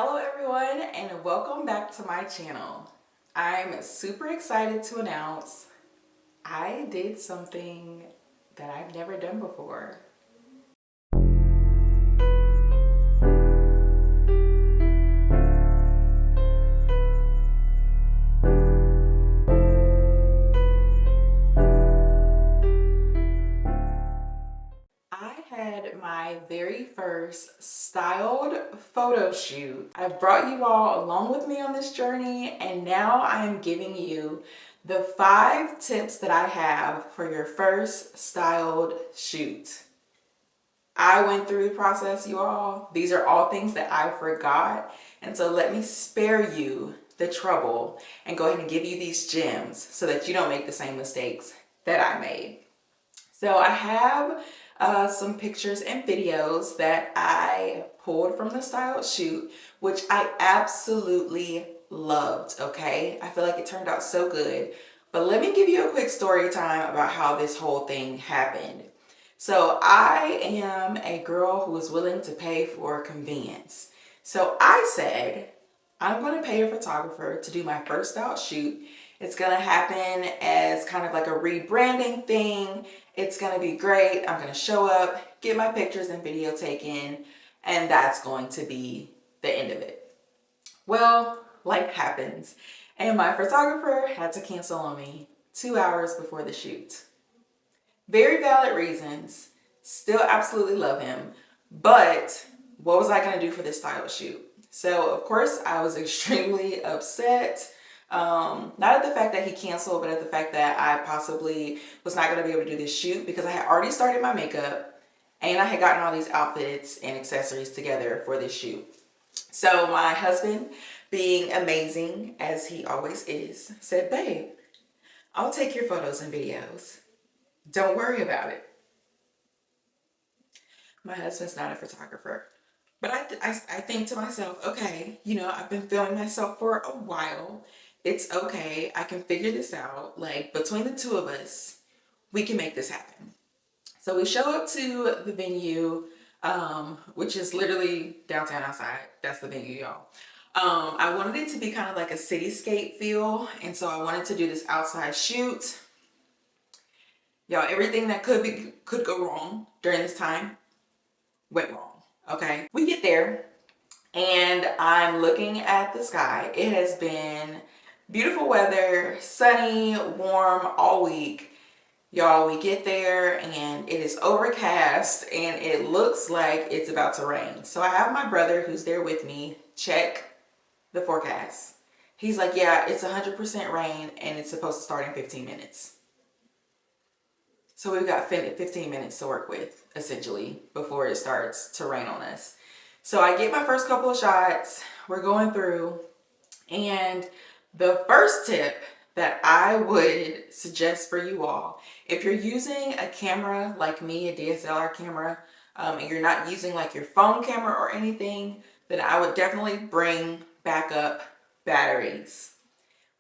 Hello everyone and welcome back to my channel. I'm super excited to announce I did something that I've never done before. I had my very first styled photo shoot. I've brought you all along with me on this journey, and now I am giving you the 5 tips that I have for your first styled shoot. I went through the process, you all. These are all things that I forgot. And so let me spare you the trouble and go ahead and give you these gems so that you don't make the same mistakes that I made. So I have some pictures and videos that I pulled from the styled shoot, which I absolutely loved, okay? I feel like it turned out so good. But let me give you a quick story time about how this whole thing happened. So I am a girl who is willing to pay for convenience. So I said, I'm going to pay a photographer to do my first style shoot. It's going to happen as kind of like a rebranding thing. It's going to be great. I'm going to show up, get my pictures and video taken, and that's going to be the end of it. Well, life happens, and my photographer had to cancel on me 2 hours before the shoot. Very valid reasons. Still absolutely love him. But what was I going to do for this style shoot? So, of course, I was extremely upset. Not at the fact that he canceled, but at the fact that I possibly was not going to be able to do this shoot because I had already started my makeup and I had gotten all these outfits and accessories together for this shoot. So my husband, being amazing as he always is, said, babe, I'll take your photos and videos. Don't worry about it. My husband's not a photographer. But I think to myself, okay, I've been filming myself for a while. It's okay. I can figure this out. Like, between the two of us, we can make this happen. So we show up to the venue, which is literally downtown outside. That's the venue, y'all. I wanted it to be kind of like a cityscape feel. And so I wanted to do this outside shoot. Y'all, everything that could go wrong during this time went wrong. Okay, we get there and I'm looking at the sky. It has been beautiful weather, sunny, warm all week. Y'all, we get there and it is overcast and it looks like it's about to rain. So I have my brother who's there with me check the forecast. He's like, yeah, it's 100% rain and it's supposed to start in 15 minutes. So we've got 15 minutes to work with, essentially, before it starts to rain on us. So I get my first couple of shots, we're going through, and the first tip that I would suggest for you all, if you're using a camera like me, a DSLR camera, and you're not using like your phone camera or anything, then I would definitely bring backup batteries.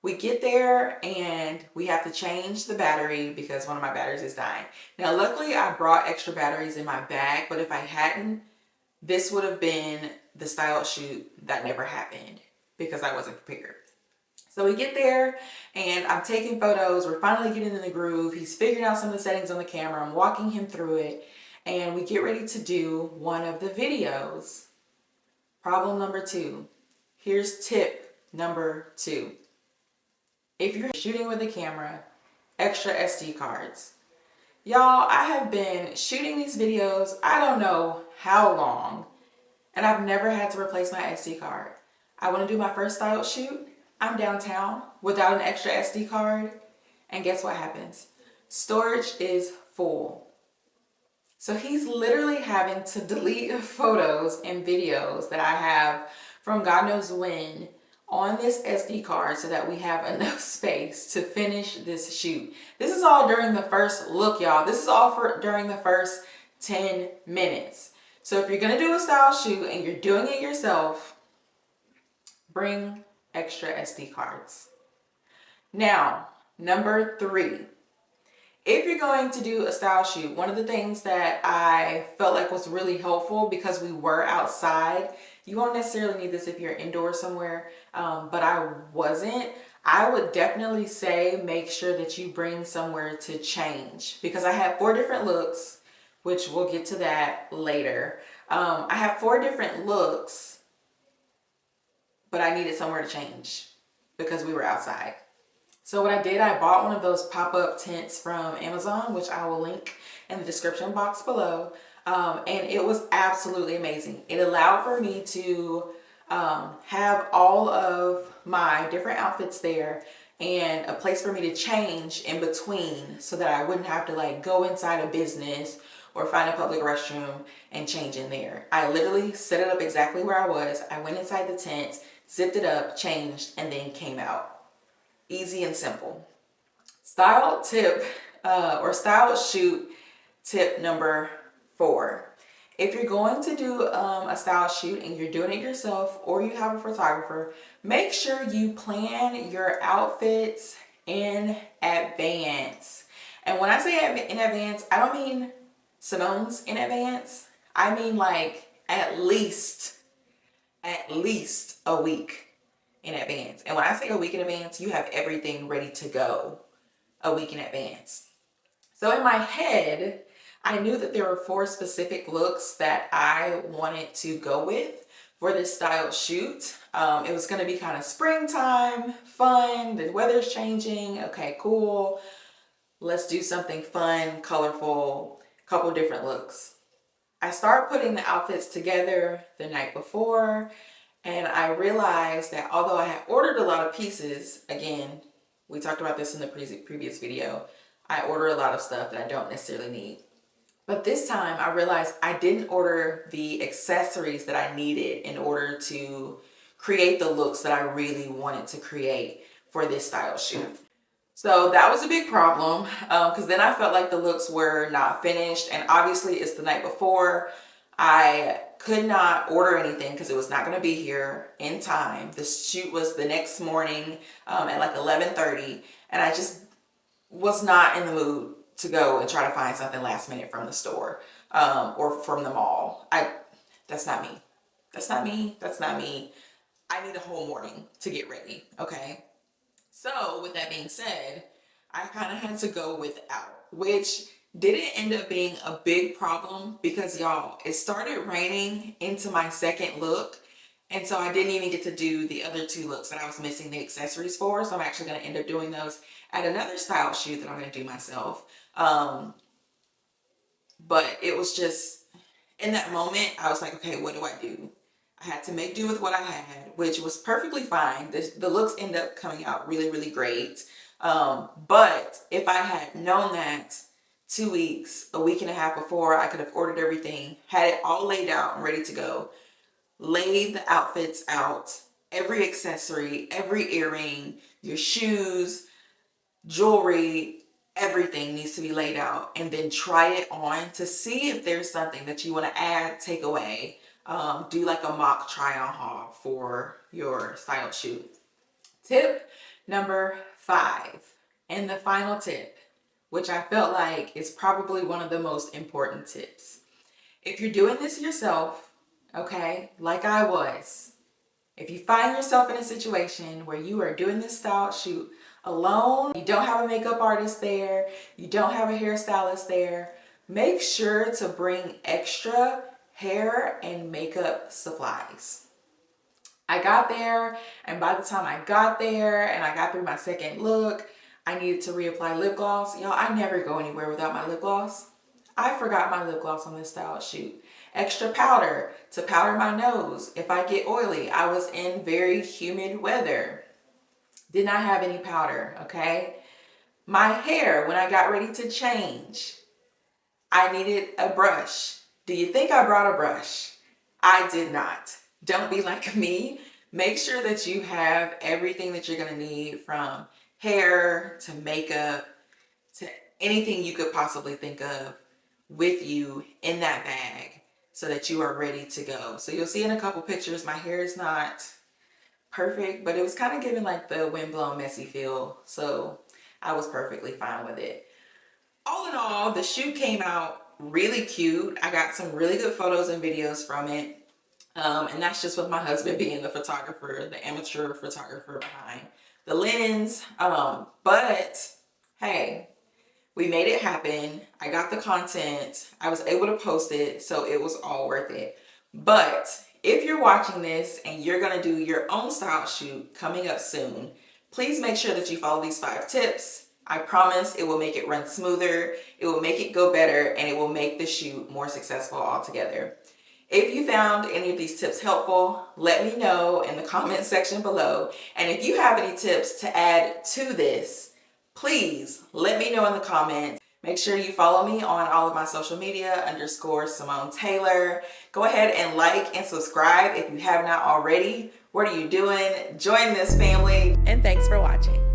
We get there and we have to change the battery because one of my batteries is dying. Now, luckily I brought extra batteries in my bag, but if I hadn't, this would have been the style shoot that never happened because I wasn't prepared. So we get there and I'm taking photos. We're finally getting in the groove. He's figuring out some of the settings on the camera. I'm walking him through it and we get ready to do one of the videos. Problem number 2. Here's tip number 2. If you're shooting with a camera, extra SD cards. Y'all, I have been shooting these videos, I don't know how long, and I've never had to replace my SD card. I want to do my first style shoot. I'm downtown without an extra SD card, and guess what happens? Storage is full. So he's literally having to delete photos and videos that I have from God knows when on this SD card so that we have enough space to finish this shoot. This is all during the first look, y'all. This is all during the first 10 minutes. So if you're gonna do a style shoot and you're doing it yourself, bring extra SD cards. Now, number 3. If you're going to do a style shoot, one of the things that I felt like was really helpful because we were outside You won't necessarily need this if you're indoors somewhere, but I wasn't. I would definitely say make sure that you bring somewhere to change, because I have 4 different looks, which we'll get to that later. I have 4 different looks, but I needed somewhere to change because we were outside. So what I did, I bought one of those pop-up tents from Amazon, which I will link in the description box below. And it was absolutely amazing. It allowed for me to have all of my different outfits there and a place for me to change in between, so that I wouldn't have to like go inside a business or find a public restroom and change in there. I literally set it up exactly where I was. I went inside the tent, zipped it up, changed, and then came out. Easy and simple. Style tip or style shoot tip number 4. If you're going to do a style shoot and you're doing it yourself or you have a photographer, make sure you plan your outfits in advance. And when I say in advance, I don't mean Simone's in advance. I mean like at least a week in advance. And when I say a week in advance, you have everything ready to go a week in advance. So in my head, I knew that there were 4 specific looks that I wanted to go with for this style shoot. It was going to be kind of springtime, fun, the weather's changing. Okay, cool. Let's do something fun, colorful, couple different looks. I started putting the outfits together the night before, and I realized that although I had ordered a lot of pieces, again, we talked about this in the previous video, I order a lot of stuff that I don't necessarily need. But this time I realized I didn't order the accessories that I needed in order to create the looks that I really wanted to create for this style shoot. So that was a big problem, because then I felt like the looks were not finished, and obviously it's the night before. I could not order anything because it was not going to be here in time. The shoot was the next morning at like 11:30, and I just was not in the mood to go and try to find something last minute from the store or from the mall. That's not me. That's not me. That's not me. I need a whole morning to get ready. Okay. So with that being said, I kind of had to go without, which didn't end up being a big problem because y'all, it started raining into my second look. And so I didn't even get to do the other 2 looks that I was missing the accessories for. So I'm actually going to end up doing those at another style shoot that I'm going to do myself. But it was just, in that moment, I was like, okay, what do I do? I had to make do with what I had, which was perfectly fine. The looks end up coming out really, really great. But if I had known that 2 weeks, a week and a half before, I could have ordered everything, had it all laid out and ready to go, laid the outfits out, every accessory, every earring, your shoes, jewelry, everything needs to be laid out, and then try it on to see if there's something that you want to add, take away. Do like a mock try on haul for your style shoot. Tip number 5, and the final tip, which I felt like is probably one of the most important tips. If you're doing this yourself, okay, like I was, if you find yourself in a situation where you are doing this style shoot alone, you don't have a makeup artist there, you don't have a hairstylist there, make sure to bring extra hair and makeup supplies. I got there, and by the time I got there and I got through my second look, I needed to reapply lip gloss. Y'all, I never go anywhere without my lip gloss. I forgot my lip gloss on this style shoot. Extra powder to powder my nose if I get oily. I was in very humid weather. Did not have any powder, okay? My hair, when I got ready to change, I needed a brush. Do you think I brought a brush? I did not. Don't be like me. Make sure that you have everything that you're gonna need, from hair to makeup to anything you could possibly think of, with you in that bag so that you are ready to go. So you'll see in a couple pictures, my hair is not perfect, but it was kind of giving like the windblown messy feel. So I was perfectly fine with it. All in all, the shoot came out really cute. I got some really good photos and videos from it. And that's just with my husband being the photographer, the amateur photographer behind the lens. But hey, we made it happen. I got the content. I was able to post it, so it was all worth it. But if you're watching this and you're gonna do your own style shoot coming up soon, please make sure that you follow these 5 tips. I promise it will make it run smoother, it will make it go better, and it will make the shoot more successful altogether. If you found any of these tips helpful, let me know in the comment section below. And if you have any tips to add to this, please let me know in the comments. Make sure you follow me on all of my social media _Simone Taylor. Go ahead and like and subscribe if you have not already. What are you doing? Join this family. And thanks for watching.